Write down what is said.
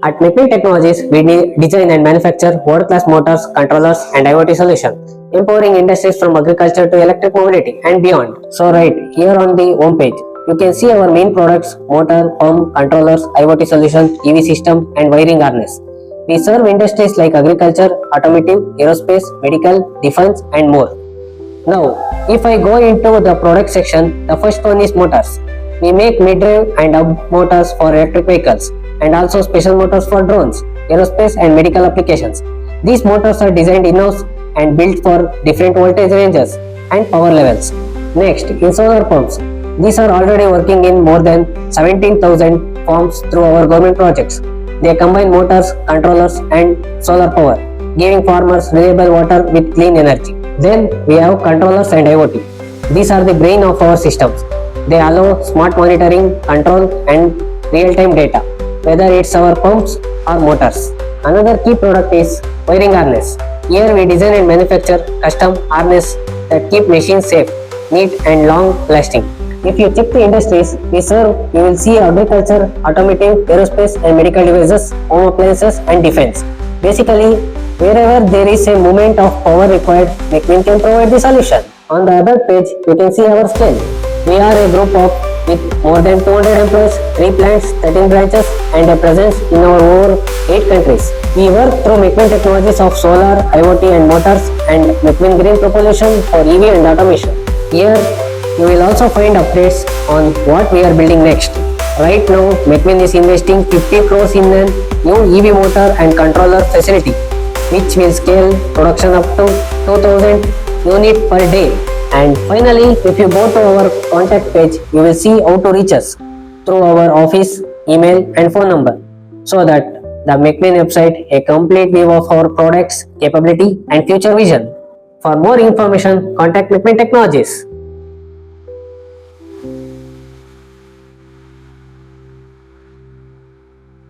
At Mecwin Technologies, we design and manufacture world-class motors, controllers, and IoT solutions, empowering industries from agriculture to electric mobility and beyond. So right here on the home page, you can see our main products: motor, pump, controllers, IoT solutions, EV system, and wiring harness. We serve industries like agriculture, automotive, aerospace, medical, defense, and more. Now, if I go into the product section, the first one is motors. We make mid-drive and hub motors for electric vehicles and also special motors for drones, aerospace and medical applications. These motors are designed in-house and built for different voltage ranges and power levels. Next, in solar pumps. These are already working in more than 17,000 farms through our government projects. They combine motors, controllers and solar power, giving farmers reliable water with clean energy. Then we have controllers and IoT. These are the brain of our systems. They allow smart monitoring, control and real-time data, whether it's our pumps or motors. Another key product is wiring harness. Here we design and manufacture custom harness that keep machines safe, neat and long lasting. If you check the industries we serve, you will see agriculture, automotive, aerospace and medical devices, home appliances and defense. Basically, wherever there is a movement of power required, Mecwin can provide the solution. On the other page, you can see our scale. We are a group of with more than 200 employees, 3 plants, 13 branches and a presence in our over 8 countries. We work through Mecwin technologies of solar, IoT and motors and Mecwin green propulsion for EV and automation. Here, you will also find updates on what we are building next. Right now, Mecwin is investing 50 crores in a new EV motor and controller facility, which will scale production up to 2000 units per day. And finally, if you go to our contact page, you will see how to reach us through our office, email and phone number, so that the Mecwin website a complete view of our products, capability and future vision. For more information, contact Mecwin Technologies.